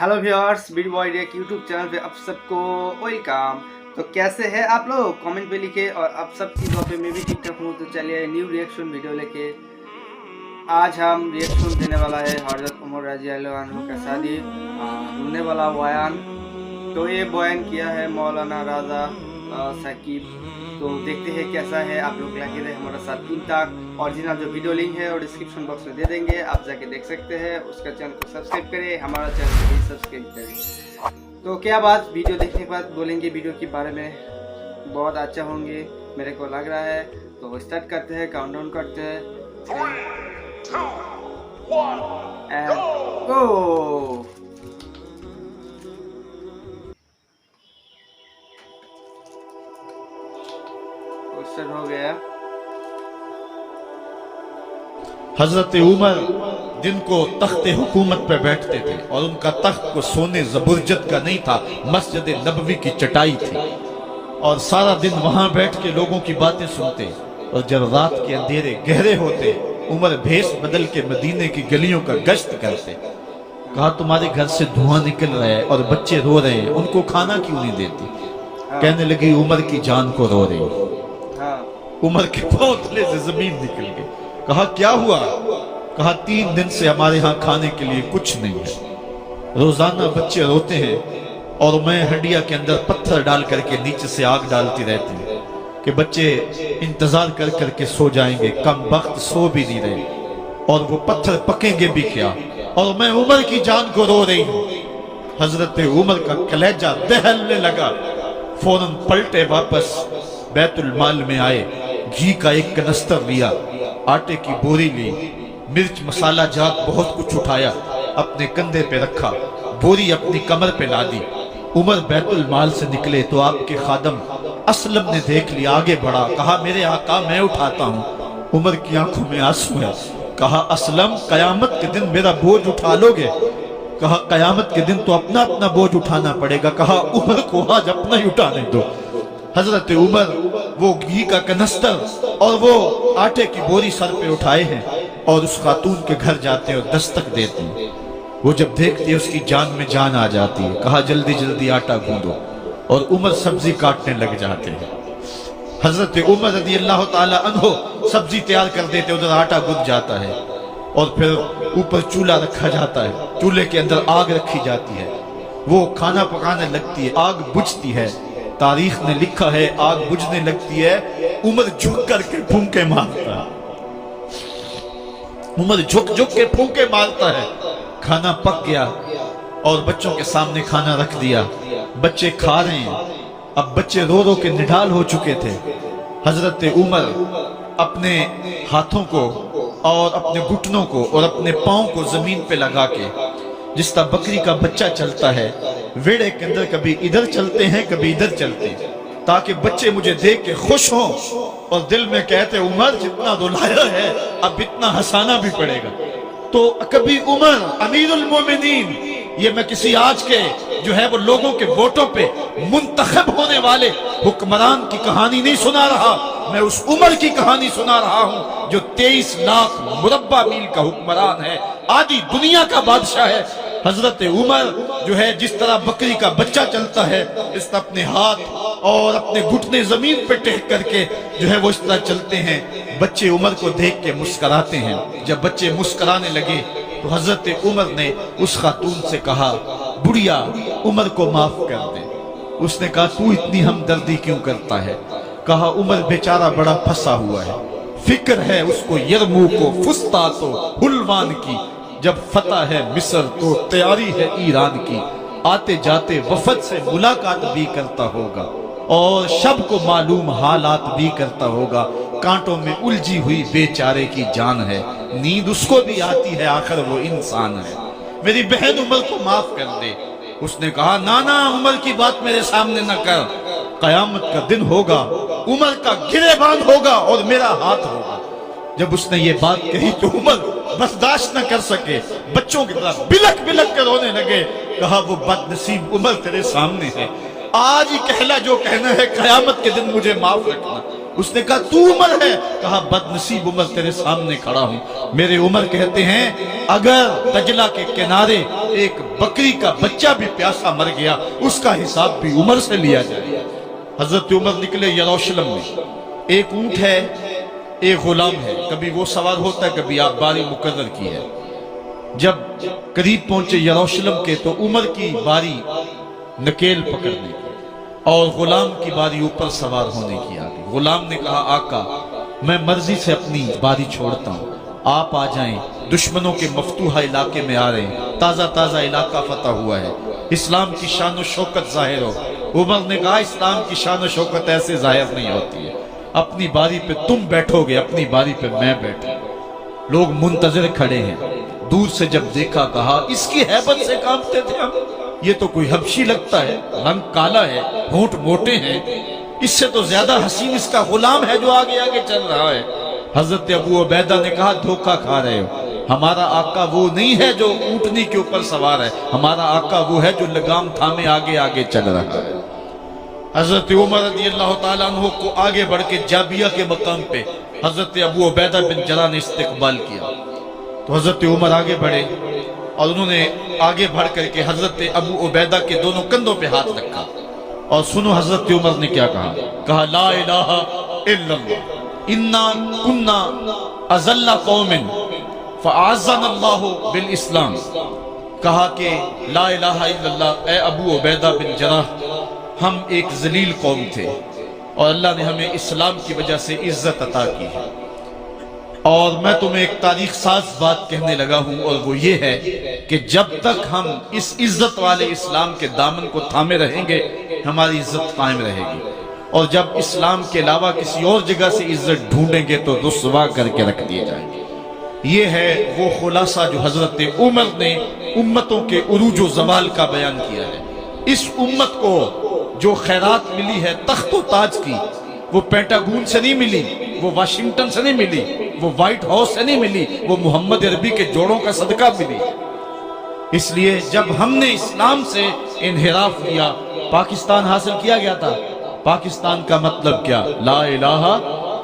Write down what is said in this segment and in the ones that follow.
Hello viewers, bid boy deck YouTube channel पे आप सबको वेलकम। तो कैसे हैं आप लोग, कमेंट पे लिखे। और आप सब चीज़ों पे मैं भी ठीक ठाक हूँ। तो चलिए न्यू रिएक्शन वीडियो लेके आज हम रिएक्शन देने वाला है हज़रत उमर रज़ी अल्लाह अन्हु का शादी होने वाला बयान। तो ये बयान किया है मौलाना राजा साकिब। तो देखते हैं कैसा है, आप लोग लगे रहे हमारा साथ तीन तक। ओरिजिनल जो वीडियो लिंक है और डिस्क्रिप्शन बॉक्स में दे देंगे, आप जाके देख सकते हैं। उसका चैनल को सब्सक्राइब करें, हमारा चैनल को भी सब्सक्राइब करें। तो क्या बात, वीडियो देखने के बाद बोलेंगे वीडियो के बारे में बहुत अच्छा होंगे, मेरे को लग रहा है। तो स्टार्ट करते हैं, काउंटडाउन करते हैं। 3, 2, 1, गो। स्टार्ट हो गया। हजरत उमर दिन को तख्त हुकूमत पे बैठते थे और उनका तख्त को सोने जबरजत का नहीं था, मस्जिद नबवी की चटाई थी। और सारा दिन वहां बैठ के लोगों की बातें सुनते। और जब रात के अंधेरे गहरे होते, उमर भेष बदल के मदीने की गलियों का गश्त करते। कहा तुम्हारे घर से धुआं निकल रहा है और बच्चे रो रहे हैं, उनको खाना क्यों नहीं देती? कहने लगी उमर की जान को रो रही। उमर के पांव तले से जमीन निकल गई। कहा क्या हुआ? कहा 3 दिन से हमारे यहाँ खाने के लिए कुछ नहीं है। रोजाना बच्चे रोते हैं और मैं हंडिया के अंदर पत्थर डाल करके नीचे से आग डालती रहती हूँ कि बच्चे इंतजार कर करके सो जाएंगे। कम वक्त सो भी नहीं रहे और वो पत्थर पकेंगे भी क्या, और मैं उमर की जान को रो रही हूँ। हजरत उमर का कलेजा दहलने लगा। फौरन पलटे, वापस बैतुल माल में आए, घी का एक कनस्तर लिया, आटे की बोरी ली, मिर्च मसाला जात बहुत कुछ उठाया, अपने कंधे पे रखा, बोरी अपनी कमर पे ला दी। उमर बैतुल माल से निकले तो आपके खादम असलम ने देख लिया, आगे बढ़ा, कहा मेरे आका मैं उठाता हूँ। उमर की आंखों में आंसू है। कहा असलम कयामत के दिन मेरा बोझ उठा लोगे? कहा कयामत के दिन तो अपना अपना बोझ उठाना पड़ेगा। कहा उमर को आज अपना ही उठाने दो। हजरत उमर वो घी का कनस्तर और वो आटे की बोरी सर पे उठाए हैं और उस खातून के घर जाते हैं और दस्तक देते हैं। वो जब देखती है उसकी जान में जान आ जाती है। कहा जल्दी जल्दी आटा गूंदो, और उमर सब्जी काटने लग जाते हैं। हजरत उमर रज़ी अल्लाह ताला अन्हो सब्जी तैयार कर देते, उधर आटा गुद जाता है और फिर ऊपर चूल्हा रखा जाता है, चूल्हे के अंदर आग रखी जाती है, वो खाना पकाने लगती है, आग बुझती है। तारीख ने लिखा है आग बुझने लगती है, उमर झुक करके फूंके मारता है। उमर झुक झुक के फूंके मारता है। खाना पक गया और बच्चों के सामने खाना रख दिया, बच्चे खा रहे हैं। अब बच्चे रो रो के निढाल हो चुके थे। हजरत उमर अपने हाथों को और अपने घुटनों को और अपने पांव को जमीन पे लगा के, जिस तरह बकरी का बच्चा चलता है वेड़े के अंदर, कभी इधर चलते हैं कभी इधर चलते हैं, ताकि बच्चे मुझे देख के खुश हों और दिल में कहते उमर जितना रुलाया है अब इतना हंसाना भी पड़ेगा। तो कभी उमर अमीरुल मोमिनीन, ये मैं किसी आज के जो है वो लोगों के वोटों पे मुंतखब होने वाले हुक्मरान की कहानी नहीं सुना रहा, मैं उस उमर की कहानी सुना रहा हूं जो 23 लाख मुरब्बा मील का हुक्मरान है, आधी दुनिया का बादशाह है। हजरत उमर जो है जिस तरह बकरी का बच्चा चलता है, इस तरह अपने हाथ और अपने घुटने जमीन पे टेक करके जो है वो इस तरह चलते हैं। बच्चे उमर को देख के मुस्कुराते हैं। जब बच्चे मुस्कुराने लगे तो हजरत उमर ने उस खातून से कहा बुढ़िया उमर को माफ कर दे। उसने कहा तू इतनी हमदर्दी क्यों करता है? कहा उमर बेचारा बड़ा फंसा हुआ है, फिक्र है उसको यरमूक को, फुस्तात तो हुलवान की, जब फतह है मिस्र तो तैयारी है ईरान की, आते जाते वफद से मुलाकात भी करता होगा और शब को मालूम हालात भी करता होगा। कांटों में उलझी हुई बेचारे की जान है, नींद उसको भी आती है, आखिर वो इंसान है, मेरी बहन उमर को माफ कर दे। उसने कहा नाना उमर की बात मेरे सामने न कर, कयामत का दिन होगा, उमर का गिरेबान होगा और मेरा हाथ होगा। जब उसने ये बात कही तो उमर बर्दाश्त न कर सके, बच्चों की तरह बिलक बिलक कर रोने लगे। कहा वो बदनसीब उमर तेरे सामने है, आज ही कहला जो कहना है, कयामत के दिन मुझे माफ रखना। اس نے کہا تو عمر ہے؟ کہا بدنصیب عمر تیرے سامنے کھڑا ہوں۔ میرے عمر کہتے ہیں اگر دجلہ کے کنارے ایک بکری کا بچہ بھی پیاسا مر گیا اس کا حساب بھی عمر سے لیا جائے۔ حضرت عمر نکلے یروشلم میں، ایک اونٹ ہے ایک غلام ہے، کبھی وہ سوار ہوتا ہے کبھی آپ باری مقرر کی ہے۔ جب قریب پہنچے یروشلم کے تو عمر کی باری نکیل پکڑنے کی اور غلام کی باری اوپر سوار ہونے کی آ گئی۔ غلام نے کہا آقا میں مرضی سے اپنی باری چھوڑتا ہوں، آپ آ جائیں، دشمنوں کے مفتوحہ علاقے میں آ رہے ہیں، تازہ تازہ علاقہ فتح ہوا ہے، اسلام کی شان و شوکت ظاہر ہو۔ عمر نے کہا اسلام کی شان و شوکت ایسے ظاہر نہیں ہوتی ہے، اپنی باری پہ تم بیٹھو گے، اپنی باری پہ میں بیٹھوں۔ لوگ منتظر کھڑے ہیں، دور سے جب دیکھا کہا اس کی ہیبت سے کانپتے تھے ہم، یہ تو کوئی حبشی لگتا ہے، رنگ کالا ہے، ہونٹ موٹے ہیں، اس سے تو زیادہ حسین اس کا غلام ہے جو آگے آگے چل رہا ہے۔ حضرت ابو عبیدہ نے کہا دھوکہ کھا رہے ہو، ہمارا آقا وہ نہیں ہے جو اونٹنی کے اوپر سوار ہے، ہمارا آقا وہ ہے جو لگام تھامے آگے آگے چل رہا ہے۔ حضرت عمر رضی اللہ تعالیٰ عنہ کو آگے بڑھ کے جابیہ کے مقام پہ حضرت ابو عبیدہ بن جراح نے استقبال کیا، تو حضرت عمر آگے بڑھے اور انہوں نے آگے بڑھ کر کے حضرت ابو عبیدہ کے دونوں کندھوں پہ ہاتھ رکھا، اور سنو حضرت عمر نے کیا کہا، کہا لا الہ الا اللہ انا کنا اذل قوم فاعزنا اللہ بالاسلام۔ کہا کہ لا الہ الا اللہ، اے ابو عبیدہ بن جراح ہم ایک ذلیل قوم تھے اور اللہ نے ہمیں اسلام کی وجہ سے عزت عطا کی ہے، اور میں تمہیں ایک تاریخ ساز بات کہنے لگا ہوں، اور وہ یہ ہے کہ جب تک ہم اس عزت والے اسلام کے دامن کو تھامے رہیں گے ہماری عزت قائم رہے گی، اور جب اسلام کے علاوہ کسی اور جگہ سے عزت ڈھونڈیں گے تو رسوا کر کے رکھ دیے جائیں گے۔ یہ ہے وہ خلاصہ جو حضرت عمر نے امتوں کے عروج و زوال کا بیان کیا ہے۔ اس امت کو جو خیرات ملی ہے تخت و تاج کی، وہ پینٹاگون سے نہیں ملی، وہ واشنگٹن سے نہیں ملی، وہ وائٹ ہاؤس سے نہیں ملی، وہ محمد عربی کے جوڑوں کا صدقہ ملی۔ اس لیے جب ہم نے اسلام سے انحراف کیا، پاکستان حاصل کیا گیا تھا، پاکستان کا مطلب کیا؟ لا الہ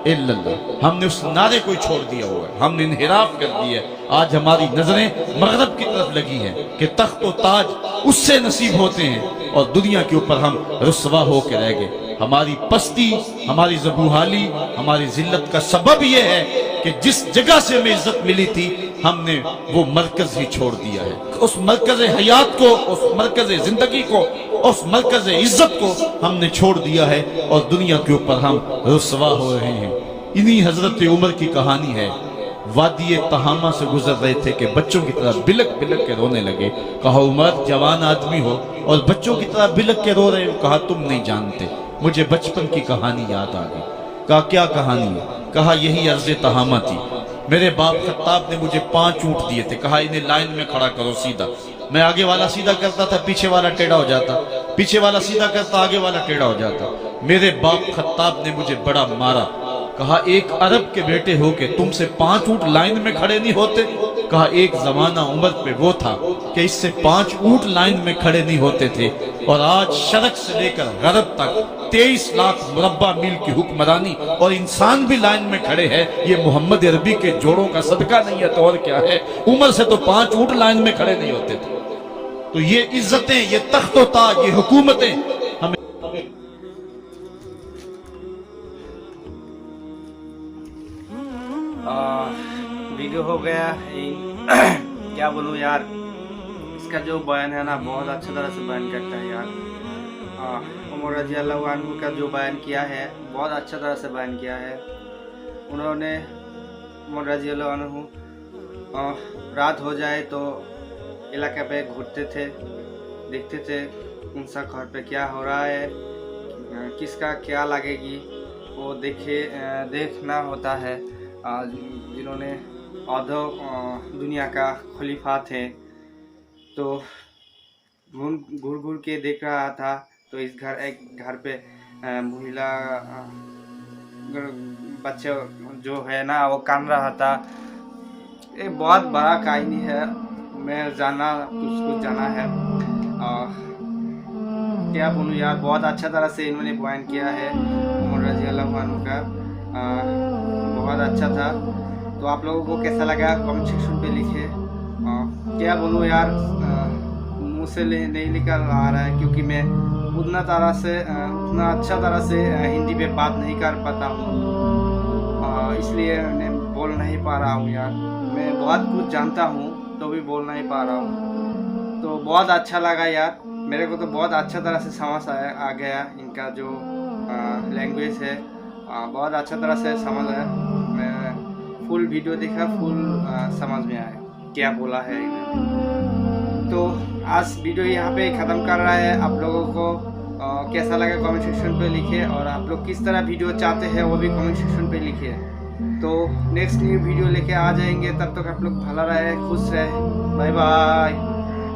الا اللہ۔ ہم نے اس نعرے کو چھوڑ دیا ہوا ہے، ہم نے انحراف کر دیا ہے۔ آج ہماری نظریں مغرب کی طرف لگی ہیں کہ تخت و تاج اس سے نصیب ہوتے ہیں، اور دنیا کے اوپر ہم رسوا ہو کے رہ گئے۔ ہماری پستی، ہماری زبوحالی، ہماری ذلت کا سبب یہ ہے کہ جس جگہ سے ہمیں عزت ملی تھی ہم نے وہ مرکز ہی چھوڑ دیا ہے۔ اس مرکز حیات کو، اس مرکز زندگی کو، اس مرکز عزت کو ہم نے چھوڑ دیا ہے، اور دنیا کے اوپر ہم رسوا ہو رہے ہیں۔ انہی حضرت عمر کی کہانی ہے۔ وادی تہامہ سے گزر رہے تھے کہ بچوں کی طرح بلک بلک کے رونے لگے۔ کہا عمر جوان آدمی ہو اور بچوں کی طرح بلک کے رو رہے ہو؟ کہا تم نہیں جانتے، مجھے بچپن کی کہانی یاد آ گئی۔ کہا کیا کہانی ہے؟ کہا یہی عرض تہامہ تھی، میرے باپ خطاب نے مجھے 5 اونٹ دیے تھے، کہا انہیں لائن میں کھڑا کرو سیدھا۔ میں آگے والا سیدھا کرتا تھا، پیچھے والا ٹیڑھا ہو جاتا، پیچھے والا سیدھا کرتا، آگے والا ٹیڑھا ہو جاتا۔ میرے باپ خطاب نے مجھے بڑا مارا۔ کہا ایک عرب کے بیٹے ہو کہ تم سے 5 اونٹ لائن میں کھڑے نہیں ہوتے؟ کہا ایک زمانہ عمر پہ وہ تھا کہ اس سے 5 اونٹ لائن میں کھڑے نہیں ہوتے تھے، اور آج شرق سے لے کر غرب تک 23 لاکھ مربع میل کی حکمرانی اور انسان بھی لائن میں کھڑے ہیں۔ یہ محمد عربی کے جوڑوں کا صدقہ نہیں ہے تو اور کیا ہے؟ عمر سے تو 5 اونٹ لائن میں کھڑے نہیں ہوتے تھے۔ تو یہ عزتیں، یہ تخت و تاج، یہ حکومتیں ہمیں ویڈیو ہو گیا کیا بولوں یار، اس کا جو بیان ہے نا بہت اچھا طرح سے بیان کرتا ہے یار۔ عمر رضی اللہ عنہ کا جو بیان کیا ہے بہت اچھا طرح سے بیان کیا ہے۔ انہوں نے عمر رضی اللہ عنہ رات ہو جائے تو علاقے پہ گھومتے تھے، دیکھتے تھے کون سا گھر پہ کیا ہو رہا ہے، کس کا کیا لگے گی، وہ دیکھنا ہوتا ہے۔ جنہوں نے آدھو دنیا کا خلیفہ تھے تو گھور گھور کے دیکھ رہا تھا، تو اس ایک گھر پہ مہیلا بچے جو ہے نا وہ کان رہا تھا۔ یہ بہت بڑا کہانی ہے، میں کچھ جانا ہے، کیا بولوں یار، بہت اچھا طرح سے انہوں نے بیان کیا ہے۔ عمر रजी अल्लाह अन्हु का बहुत अच्छा था। तो आप लोगों को कैसा लगा कमेंट सेक्शन पे लिखे। क्या बोलूँ यार, मुँह से नहीं निकल आ रहा है क्योंकि मैं उतना अच्छा तरह से हिंदी पे बात नहीं कर पाता हूँ, इसलिए मैं बोल नहीं पा रहा हूँ यार। मैं बहुत कुछ जानता हूँ तो भी बोल नहीं पा रहा हूँ। तो बहुत अच्छा लगा यार, मेरे को तो बहुत अच्छा तरह से समझ आ गया इनका जो लैंग्वेज है, बहुत अच्छा तरह से समझ आया। मैं फुल वीडियो देखा, फुल समझ में आया क्या बोला है इन्होंने। तो आज वीडियो यहाँ पे ख़त्म कर रहा है। आप लोगों को कैसा लगा कमेंट सेक्शन पे लिखिए, और आप लोग किस तरह वीडियो चाहते हैं वो भी कमेंट सेक्शन पे लिखिए। तो नेक्स्ट न्यू वीडियो लेके आ जाएंगे, तब तक आप लोग भला रहे, खुश रहे, बाय बाय।